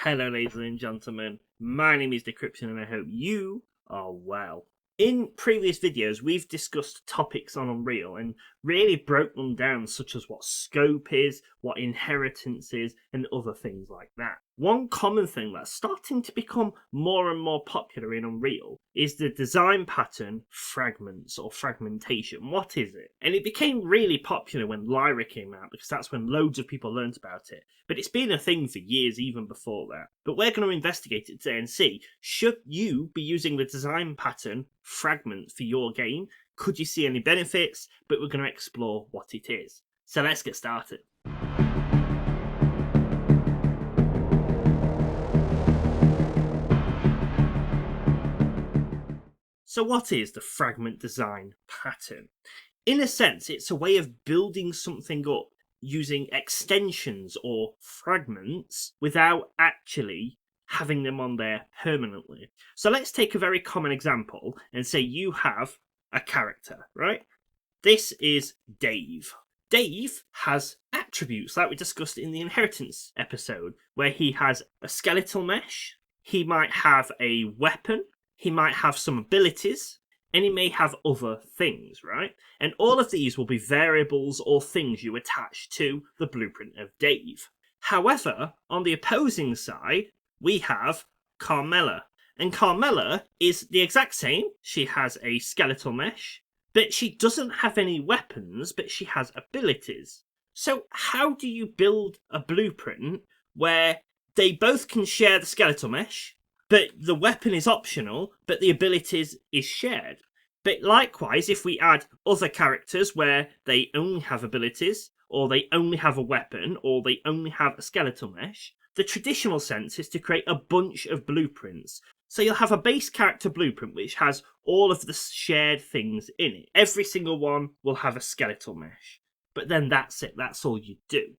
Hello ladies and gentlemen, my name is Decryption and I hope you are well. In previous videos we've discussed topics on Unreal and really broke them down, such as what scope is, what inheritance is, and other things like that. One common thing that's starting to become more and more popular in Unreal is the design pattern fragments or fragmentation. What is it? And it became really popular when Lyra came out because that's when loads of people learned about it. But it's been a thing for years even before that. But we're going to investigate it today and see, should you be using the design pattern fragment for your game? Could you see any benefits? But we're going to explore what it is. So let's get started. So what is the fragment design pattern? In a sense, it's a way of building something up using extensions or fragments without actually having them on there permanently. So let's take a very common example and say you have a character, right? This is Dave. Dave has attributes like we discussed in the inheritance episode, where he has a skeletal mesh, he might have a weapon, he might have some abilities, and he may have other things, right? And all of these will be variables or things you attach to the blueprint of Dave. However, on the opposing side, we have Carmela. And Carmela is the exact same. She has a skeletal mesh, but she doesn't have any weapons, but she has abilities. So how do you build a blueprint where they both can share the skeletal mesh, but the weapon is optional, but the abilities is shared? But likewise, if we add other characters where they only have abilities, or they only have a weapon, or they only have a skeletal mesh, the traditional sense is to create a bunch of blueprints. So you'll have a base character blueprint which has all of the shared things in it. Every single one will have a skeletal mesh. But then that's it, that's all you do.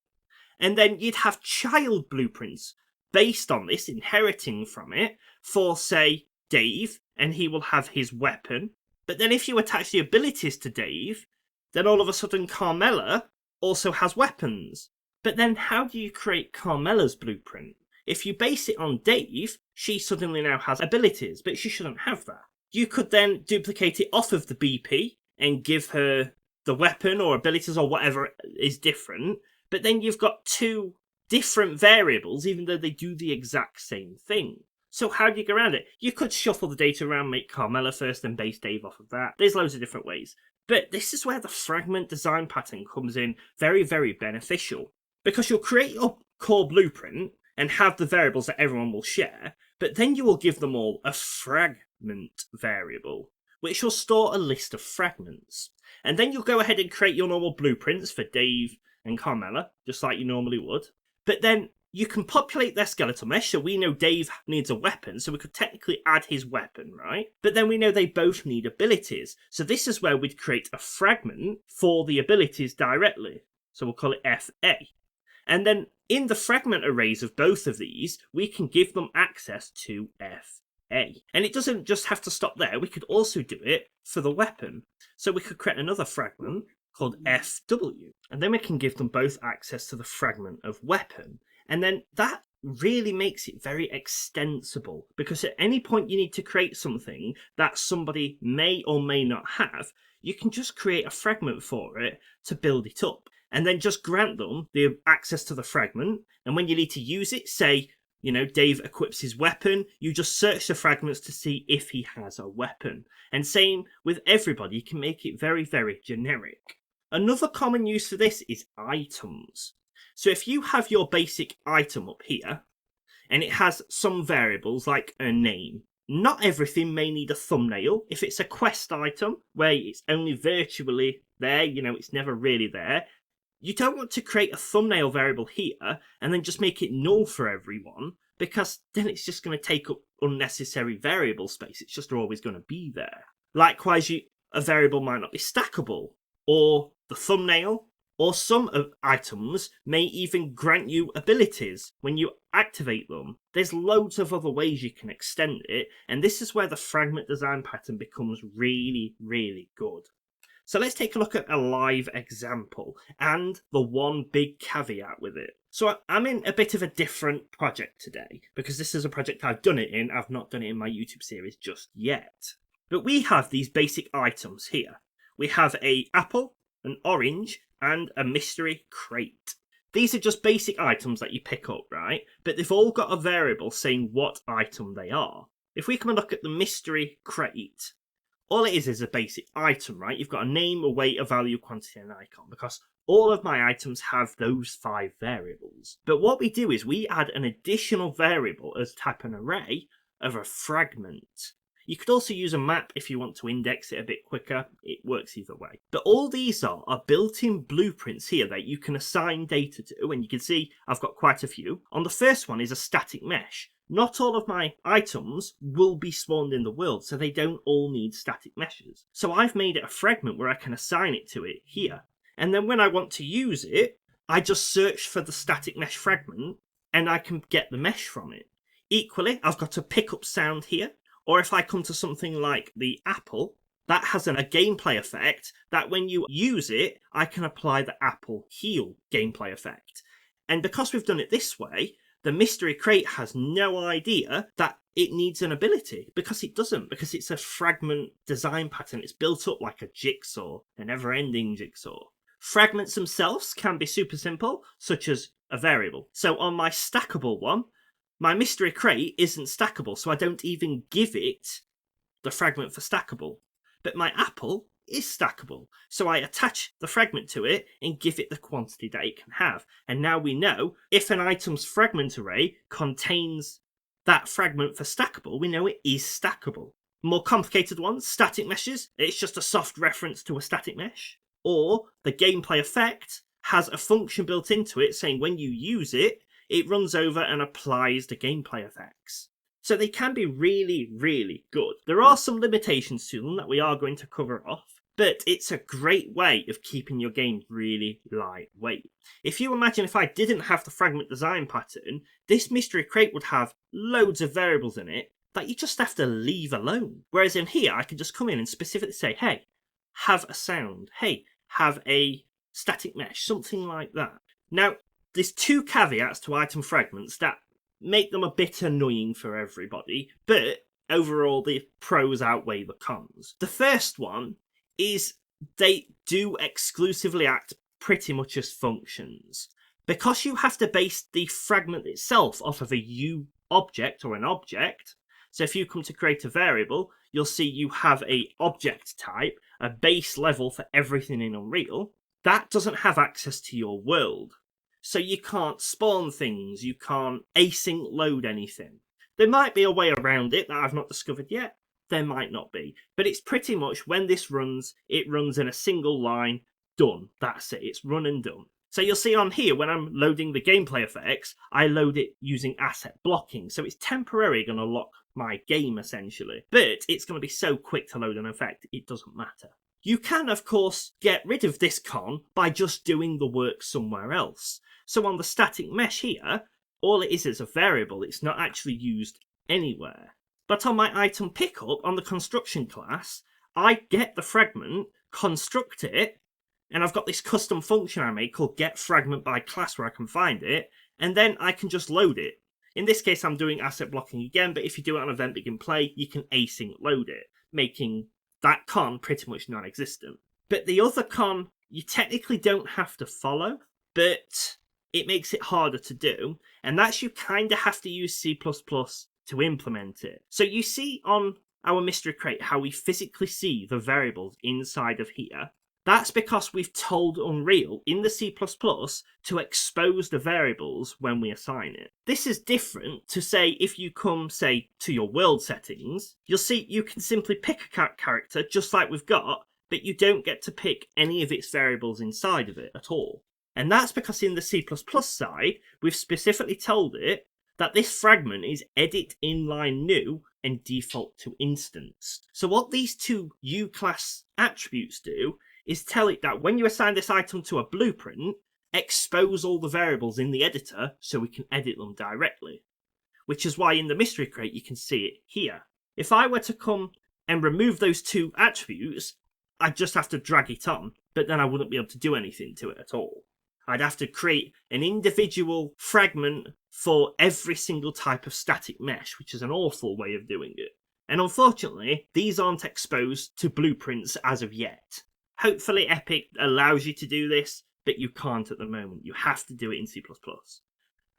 And then you'd have child blueprints based on this, inheriting from it, for, say, Dave, and he will have his weapon. But then if you attach the abilities to Dave, then all of a sudden Carmela also has weapons. But then how do you create Carmela's blueprint? If you base it on Dave, she suddenly now has abilities, but she shouldn't have that. You could then duplicate it off of the BP and give her the weapon or abilities or whatever is different, but then you've got two different variables even though they do the exact same thing. So how do you go around it? You could shuffle the data around, make Carmela first and base Dave off of that. There's loads of different ways. But this is where the fragment design pattern comes in very, very beneficial. Because you'll create your core blueprint and have the variables that everyone will share, but then you will give them all a fragment variable, which will store a list of fragments. And then you'll go ahead and create your normal blueprints for Dave and Carmela, just like you normally would. But then you can populate their skeletal mesh, so we know Dave needs a weapon, so we could technically add his weapon, right? But then we know they both need abilities, so this is where we'd create a fragment for the abilities directly. So we'll call it FA. And then in the fragment arrays of both of these, we can give them access to FA. And it doesn't just have to stop there, we could also do it for the weapon. So we could create another fragment called FW. And then we can give them both access to the fragment of weapon. And then that really makes it very extensible, because at any point you need to create something that somebody may or may not have, you can just create a fragment for it to build it up. And then just grant them the access to the fragment. And when you need to use it, say, Dave equips his weapon, you just search the fragments to see if he has a weapon. And same with everybody, you can make it very, very generic. Another common use for this is items. So if you have your basic item up here, and it has some variables like a name, not everything may need a thumbnail. If it's a quest item where it's only virtually there, it's never really there, you don't want to create a thumbnail variable here and then just make it null for everyone, because then it's just going to take up unnecessary variable space. It's just always going to be there. Likewise, a variable might not be stackable, or the thumbnail, or some items may even grant you abilities when you activate them. There's loads of other ways you can extend it, and this is where the fragment design pattern becomes really, really good. So let's take a look at a live example and the one big caveat with it. So I'm in a bit of a different project today, because this is a project I've done it in. I've not done it in my YouTube series just yet. But we have these basic items here. We have an apple, an orange, and a mystery crate. These are just basic items that you pick up, right? But they've all got a variable saying what item they are. If we come and look at the mystery crate, all it is a basic item, right? You've got a name, a weight, a value, quantity, and an icon, because all of my items have those 5 variables. But what we do is we add an additional variable as type an array of a fragment. You could also use a map if you want to index it a bit quicker. It works either way. But all these are built-in blueprints here that you can assign data to, and you can see I've got quite a few. On the first one is a static mesh. Not all of my items will be spawned in the world, so they don't all need static meshes. So I've made it a fragment where I can assign it to it here. And then when I want to use it, I just search for the static mesh fragment and I can get the mesh from it. Equally, I've got a pickup sound here. Or if I come to something like the apple, that has a gameplay effect that when you use it, I can apply the apple heal gameplay effect. And because we've done it this way, the mystery crate has no idea that it needs an ability, because it doesn't, because it's a fragment design pattern. It's built up like a jigsaw, a never-ending jigsaw. Fragments themselves can be super simple, such as a variable. So on my stackable one, my mystery crate isn't stackable, so I don't even give it the fragment for stackable. But my apple is stackable, so I attach the fragment to it and give it the quantity that it can have. And now we know if an item's fragment array contains that fragment for stackable, we know it is stackable. More complicated ones, static meshes, it's just a soft reference to a static mesh. Or the gameplay effect has a function built into it saying when you use it, it runs over and applies the gameplay effects. So they can be really, really good. There are some limitations to them that we are going to cover off, but it's a great way of keeping your game really lightweight. If you imagine if I didn't have the fragment design pattern, this mystery crate would have loads of variables in it that you just have to leave alone. Whereas in here, I can just come in and specifically say, hey, have a sound. Hey, have a static mesh, something like that. Now, there's 2 caveats to item fragments that make them a bit annoying for everybody, but overall the pros outweigh the cons. The first one is they do exclusively act pretty much as functions. Because you have to base the fragment itself off of a U object or an object, so if you come to create a variable, you'll see you have a object type, a base level for everything in Unreal, that doesn't have access to your world. So you can't spawn things, you can't async load anything. There might be a way around it that I've not discovered yet, there might not be. But it's pretty much when this runs, it runs in a single line, done. That's it, it's run and done. So you'll see on here, when I'm loading the gameplay effects, I load it using asset blocking. So it's temporarily going to lock my game essentially. But it's going to be so quick to load an effect, it doesn't matter. You can, of course, get rid of this con by just doing the work somewhere else. So on the static mesh here, all it is a variable. It's not actually used anywhere. But on my item pickup, on the construction class, I get the fragment, construct it, and I've got this custom function I made called getFragmentByClass where I can find it, and then I can just load it. In this case, I'm doing asset blocking again, but if you do it on Event Begin Play, you can async load it, making that con pretty much non-existent. But the other con, you technically don't have to follow, but it makes it harder to do, and that's you kind of have to use C++ to implement it. So you see on our mystery crate how we physically see the variables inside of here. That's because we've told Unreal in the C++ to expose the variables when we assign it. This is different to say if you come, say, to your world settings, you'll see you can simply pick a character just like we've got, but you don't get to pick any of its variables inside of it at all. And that's because in the C++ side, we've specifically told it that this fragment is edit inline new and default to instance. So what these 2 U-class attributes do is tell it that when you assign this item to a blueprint, expose all the variables in the editor so we can edit them directly. Which is why in the mystery crate you can see it here. If I were to come and remove those 2 attributes, I'd just have to drag it on, but then I wouldn't be able to do anything to it at all. I'd have to create an individual fragment for every single type of static mesh, which is an awful way of doing it. And unfortunately, these aren't exposed to blueprints as of yet. Hopefully Epic allows you to do this, but you can't at the moment. You have to do it in C++.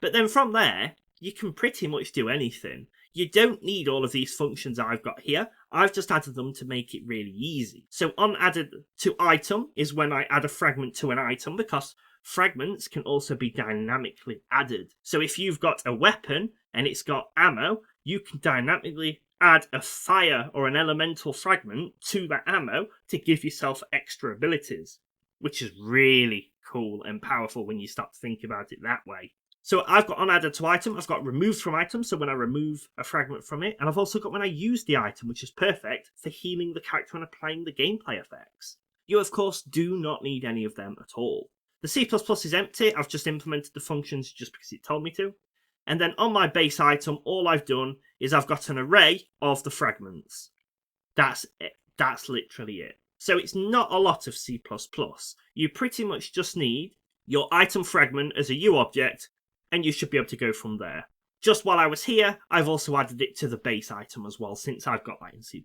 But then from there, you can pretty much do anything. You don't need all of these functions I've got here. I've just added them to make it really easy. So on added to item is when I add a fragment to an item, because fragments can also be dynamically added. So if you've got a weapon and it's got ammo, you can dynamically add a fire or an elemental fragment to that ammo to give yourself extra abilities, which is really cool and powerful when you start to think about it that way. So I've got on added to item, I've got removed from item, so when I remove a fragment from it, and I've also got when I use the item, which is perfect for healing the character and applying the gameplay effects. You, of course, do not need any of them at all. The C++ is empty, I've just implemented the functions just because it told me to. And then on my base item, all I've done is I've got an array of the fragments. That's it. That's literally it. So it's not a lot of C++. You pretty much just need your item fragment as a U object, and you should be able to go from there. Just while I was here, I've also added it to the base item as well, since I've got that in C++.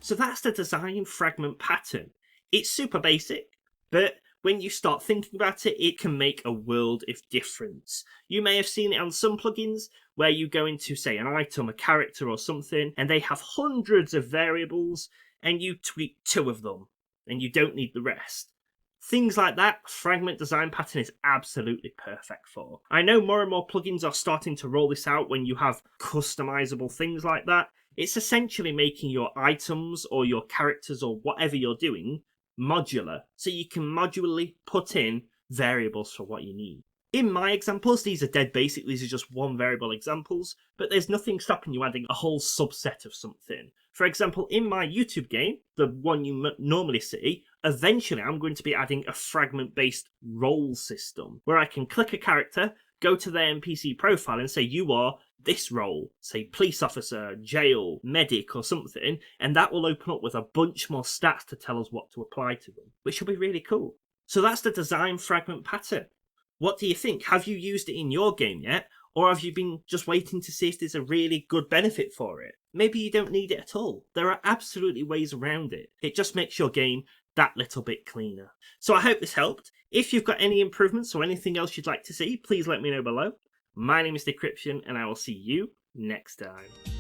So that's the design fragment pattern. It's super basic, but when you start thinking about it, it can make a world of difference. You may have seen it on some plugins where you go into, say, an item, a character or something, and they have hundreds of variables, and you tweak 2 of them, and you don't need the rest. Things like that, Fragment Design Pattern is absolutely perfect for. I know more and more plugins are starting to roll this out when you have customizable things like that. It's essentially making your items or your characters or whatever you're doing modular, so you can modularly put in variables for what you need. In my examples, these are dead basic, these are just one variable examples, but there's nothing stopping you adding a whole subset of something. For example, in my YouTube game, the one you normally see, eventually I'm going to be adding a fragment-based role system, where I can click a character, go to their NPC profile and say, you are this role, say police officer, jail, medic or something, and that will open up with a bunch more stats to tell us what to apply to them, which will be really cool. So that's the design fragment pattern. What do you think? Have you used it in your game yet? Or have you been just waiting to see if there's a really good benefit for it? Maybe you don't need it at all. There are absolutely ways around it. It just makes your game that little bit cleaner. So I hope this helped. If you've got any improvements or anything else you'd like to see, please let me know below. My name is Decryption, and I will see you next time.